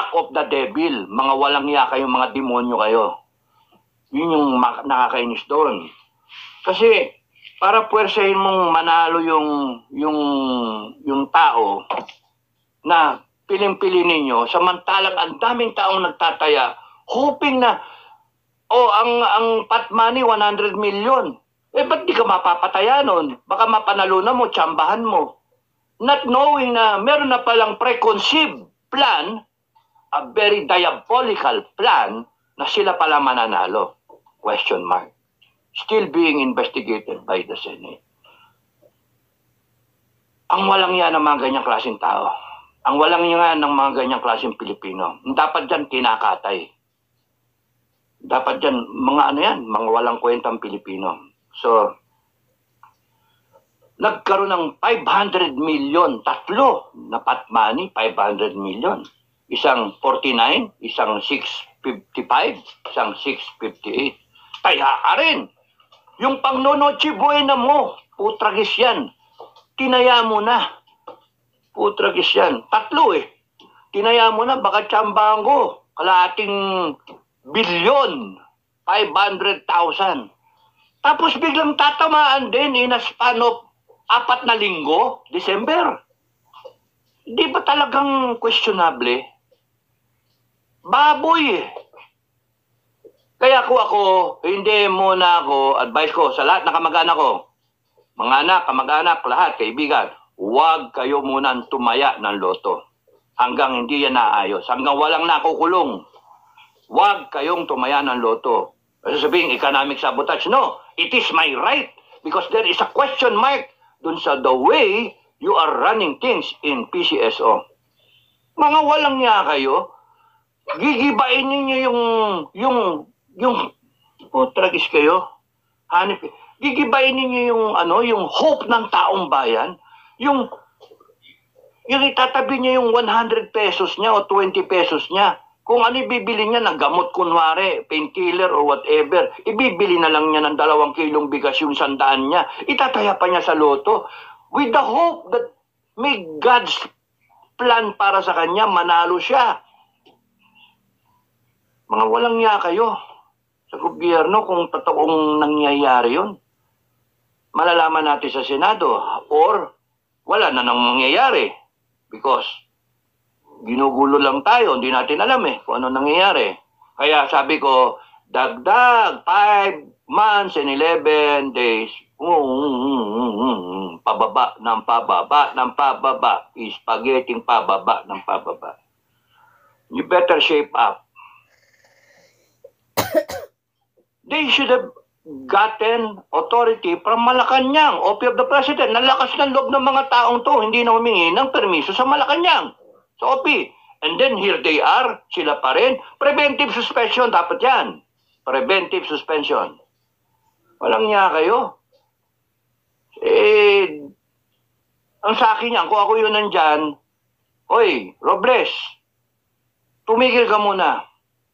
act of the devil. Mga walang hiya kayo, mga demonyo kayo. Yun yung nakakainis doon. Kasi, para puwersahin mong manalo yung tao na piling-pili ninyo, samantalang ang daming taong nagtataya, hoping na, ang pot money, 100 million. Ba't di ka mapapataya nun? Baka mapanalunan mo, tsambahan mo. Not knowing na meron na palang preconceived plan, a very diabolical plan, na sila pala mananalo. Question mark. Still being investigated by the Senate. Ang walang yan ng mga ganyang klaseng tao. Ang walang yan ng mga ganyang klaseng Pilipino. Dapat dyan kinakatay. Dapat dyan, mga walang kwentang Pilipino. So, nagkaroon ng 500 million, tatlo na pot money, 500 million. Isang 49, isang 655, isang 658. Kaya rin, yung pangnonoche buena mo, putragis yan. Tinaya mo na. Putragis yan. Tatlo Tinaya mo na, baka tsambahan ko. Kalahating bilyon, 500,000. Tapos biglang tatamaan din in a span of 4 na linggo, December. Di ba talagang questionable? Baboy Kaya ako, hindi muna ako, advice ko sa lahat ng kamag-anak ko, mga anak, kamag-anak, lahat, kaibigan, huwag kayo muna tumaya ng loto. Hanggang hindi yan naayos. Hanggang walang nakukulong. Huwag kayong tumaya ng loto. Sabihin, economic sabotage. No, it is my right because there is a question mark dun sa the way you are running things in PCSO. Mga walang niya kayo, gigibain ninyo yung tragis kayo. Hanip, gigibain ninyo yung hope ng taong bayan, yung itatabi niya yung 100 pesos niya o 20 pesos niya. Kung ano ibibili niya ng gamot kunwari, painkiller o whatever, ibibili na lang niya ng 2 kilong bigas yung 100 niya. Itataya pa niya sa loto with the hope that may God's plan para sa kanya, manalo siya. Mga walang niya kayo sa gobyerno kung totoong nangyayari yun. Malalaman natin sa Senado or wala na nang mangyayari because ginugulo lang tayo, hindi natin alam kung ano nangyayari. Kaya sabi ko, dagdag 5 months and 11 days, pababa ng pababa, spaghetti pababa ng pababa. You better shape up. They should have gotten authority from Malacanang, office of the President. Nalakas ng loob ng mga taong to, hindi na humingi ng permiso sa Malacanang. So, and then here they are, sila pa rin. Preventive suspension, dapat yan. Preventive suspension. Walang niya kayo. Ang sa akin yan, kung ako yun nandyan, Hoy, Robles, tumigil ka muna.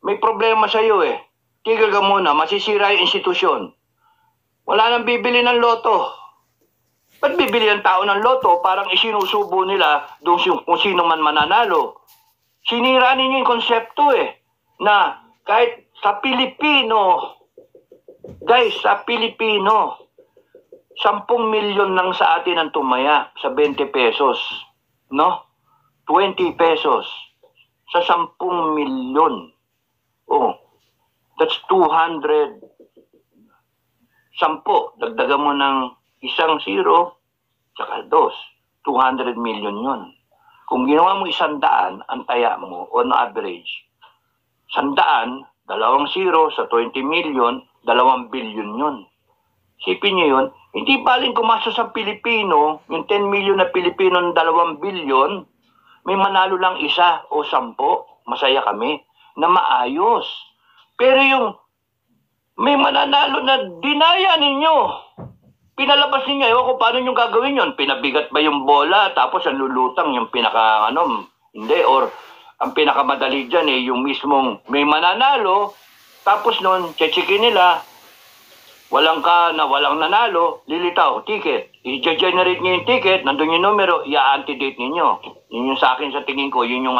May problema sa'yo Tigil ka muna, masisira yung institusyon. Wala nang bibili ng loto. Ba't bibili ang tao ng loto? Parang isinusubo nila doon kung sino man mananalo. Sinira ninyo yung konsepto na kahit sa Pilipino, guys, sa Pilipino, 10 milyon lang sa atin ang tumaya sa 20 pesos. No? 20 pesos sa 10 milyon. That's 200. 10. Dagdagan mo ng 1 zero, tsaka 2. 200 million yun. Kung ginawa mo 100, ang taya mo, on average, 100, 2 zero sa 20 million, 2 billion yun. Sipin nyo yun, hindi baling kumasa sa Pilipino, yung 10 million na Pilipino ng 2 billion, may manalo lang 1 o 10, masaya kami, na maayos. Pero yung may mananalo na dinaya ninyo, pinalabas ninyo, ewan ko paano nyo gagawin yun. Pinabigat ba yung bola, tapos ang lulutang yung hindi, or ang pinakamadali dyan yung mismong may mananalo, tapos nun, chechikin nila, walang nanalo, lilitaw, ticket. I-generate nyo yung ticket, nandun yung numero, i-antidate ninyo. Yun yung sa akin sa tingin ko, yun yung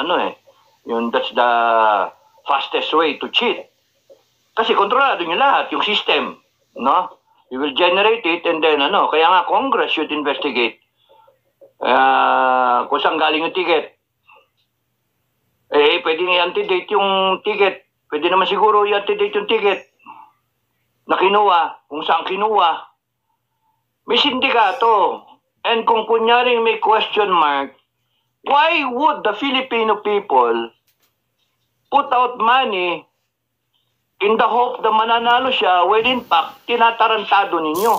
That's the fastest way to cheat. Kasi kontrolado nyo lahat, yung system. No? You will generate it and then kaya nga Congress should investigate kung saan galing yung ticket. Pwede i-antedate yung ticket. Pwede naman siguro i-antedate yung ticket na kinuha, kung saan kinuha. May sindikato. And kung kunyaring may question mark, why would the Filipino people put out money in the hope na mananalo siya when in fact, tinatarantado ninyo.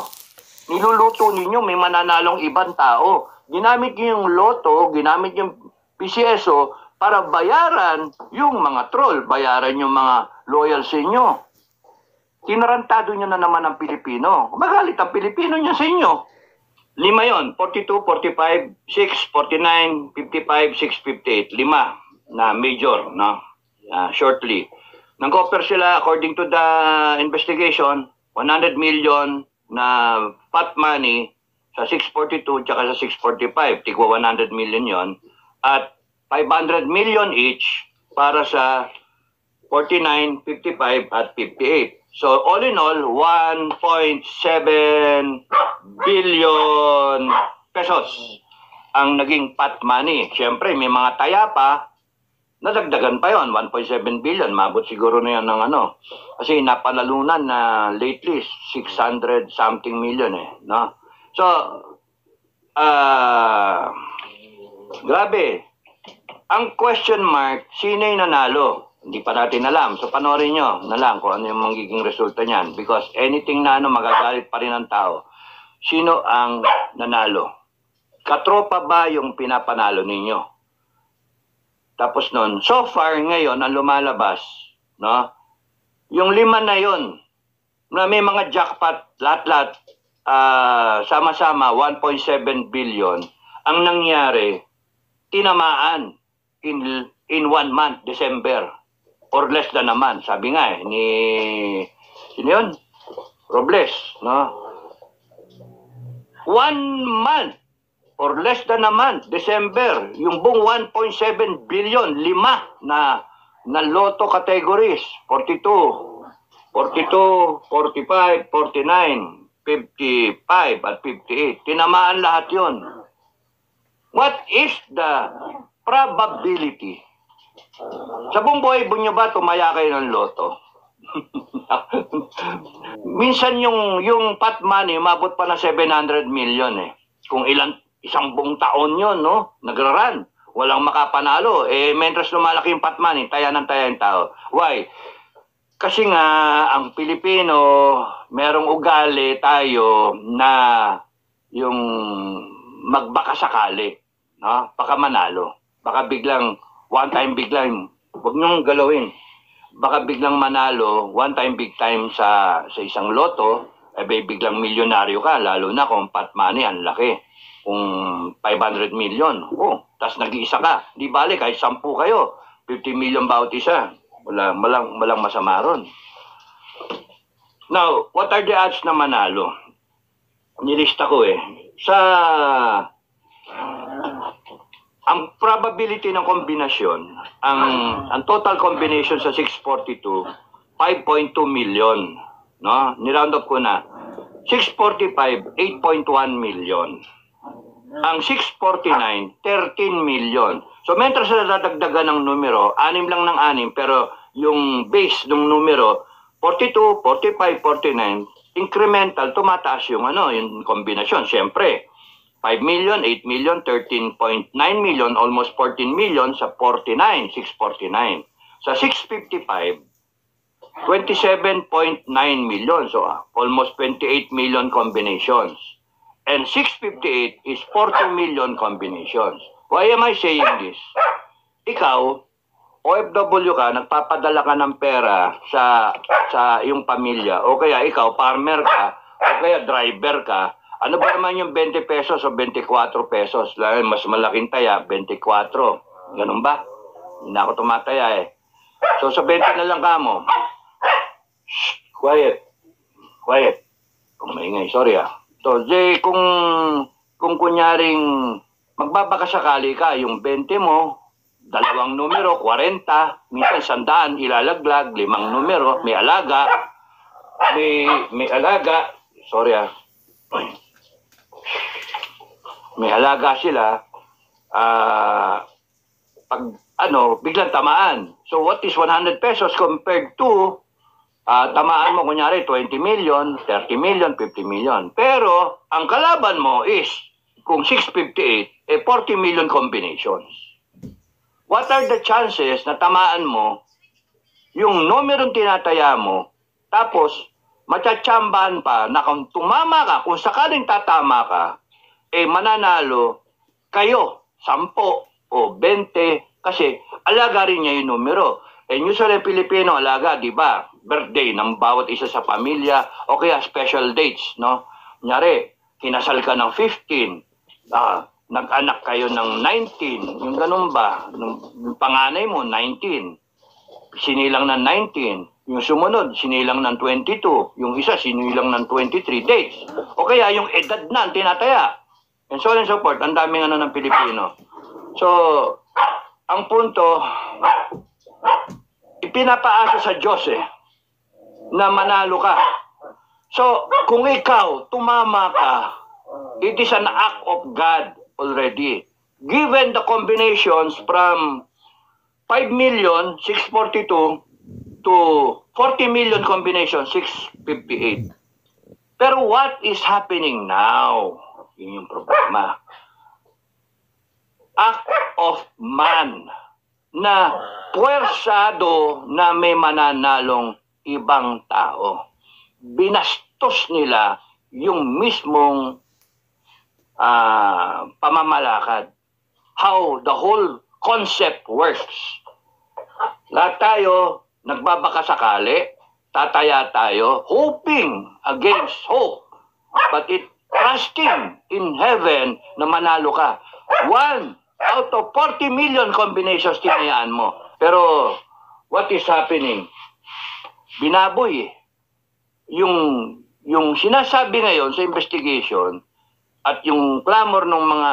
Niluluto ninyo, may mananalong ibang tao. Ginamit niyo yung loto, ginamit yung PCSO para bayaran yung mga troll, bayaran yung mga loyal sa inyo. Tinarantado nyo na naman ang Pilipino. Magalit ang Pilipino niya sa inyo. 5 yon, 42, 45, 6, 49, 55, 6, 58. 5 na major, no? Shortly. Nag-offer sila, according to the investigation, 100 million na pot money sa 642 tsaka sa 645. Tigwa 100 million yon. At 500 million each para sa 49, 55, at 58. So, all in all, 1.7 billion pesos ang naging pot money. Siyempre, may mga taya pa, nadagdagan pa yon 1.7 billion. Mabot siguro na yan ng Kasi napanalunan na lately, 600 something million no? So, grabe. Ang question mark, sino yung nanalo? Hindi pa natin alam. So, panoorin nyo na lang kung ano yung magiging resulta niyan. Because anything na magagalit pa rin ang tao. Sino ang nanalo? Katropa ba yung pinapanalo ninyo? Tapos nun, so far ngayon, ang lumalabas, no? Yung 5 na yon na may mga jackpot, lahat-lahat, sama-sama, 1.7 billion, ang nangyari, tinamaan in 1 month, December, or less than naman. Sabi nga ni sino yun? Robles, no? 1 month or less than a month, December, yung buong 1.7 billion, 5 na loto categories, 42, 45, 49, 55, at 58. Tinamaan lahat yon. What is the probability? Sa buong buhay nyo ba tumaya kayo ng loto? Minsan yung pot money, mabot pa na 700 million Kung isang buong taon yon, no? Nagraran. Walang makapanalo. Mentras lumalaki yung pot money, taya ng tao. Why? Kasi nga, ang Pilipino, merong ugali tayo na yung magbaka sakali, no? Baka manalo. Baka biglang, one time biglang, huwag niyong galawin. Baka biglang manalo, one time big time sa isang loto, biglang milyonaryo ka, lalo na kung pot money, ang laki. Kung 500 million, tas nag-iisa ka, di bali, kahit 10 kayo, 50 million bawat isa, walang masama ron. Now, what are the odds na manalo? Nilista ko ang probability ng kombinasyon, ang total combination sa 642, 5.2 million. No? Niround up ko na. 645, 8.1 million. Ang 649, 13 million. So, mentras na dadagdagan ng numero, 6 lang ng 6, pero yung base ng numero, 42, 45, 49, incremental, tumataas yung yung kombinasyon. Siyempre, 5 million, 8 million, 13.9 million, almost 14 million sa 49, 649. Sa 655, 27.9 million. So, almost 28 million combinations. And 658 is 40 million combinations. Why am I saying this? Ikaw, OFW ka, nagpapadala ka ng pera sa iyong pamilya. O kaya ikaw, farmer ka, o kaya driver ka. Ano ba naman yung 20 pesos o 24 pesos? Mas malaking taya, 24. Ganun ba? Hindi na ako tumataya So sa 20 na lang ka mo. Shh, quiet. Quiet. Kung maingay, sorry So, kung kunyaring magbabakasakali ka, yung 20 mo, 2 numero, 40, minsan 100, ilalaglag, 5 numero, may alaga, may alaga, sorry may alaga sila, pag biglang tamaan. So what is 100 pesos compared to tamaan mo kunyari 20 million, 30 million, 50 million. Pero ang kalaban mo is kung 658, 40 million combinations. What are the chances na tamaan mo yung numerong tinataya mo, tapos matsatsambahan pa na kung tumama ka, kung sakaling tatama ka, mananalo kayo 10 o 20 kasi alaga rin niya yung numero. Usually Pilipino alaga, di ba? Birthday ng bawat isa sa pamilya o kaya special dates, no? Kunyari, kinasal ka ng 15, nag-anak kayo ng 19, yung ganun ba? Yung panganay mo, 19, sinilang ng 19, yung sumunod, sinilang ng 22, yung isa, sinilang ng 23 dates. O kaya yung edad na, tinataya. And so on and so forth, ang daming ng Pilipino. So, ang punto, ipinapaasa sa Diyos na manalo ka. So, kung ikaw, tumama ka, it is an act of God already. Given the combinations from 5,642 to 40 million combination, 658. Pero what is happening now? Yun yung problema. Act of man na puwersado na may mananalong ibang tao. Binastos nila yung mismong pamamalakad. How the whole concept works. Lahat tayo nagbabaka sakali, tataya tayo, hoping against hope. But trusting in heaven na manalo ka. 1 out of 40 million combinations tinayaan mo. Pero what is happening? Binaboy yung sinasabi ngayon sa investigation at yung clamor ng mga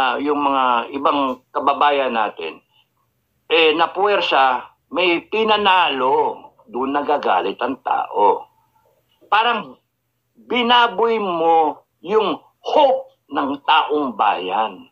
ibang kababayan natin na puwersa may pinanalo, doon nagagalit ang tao. Parang binaboy mo yung hope ng taong bayan.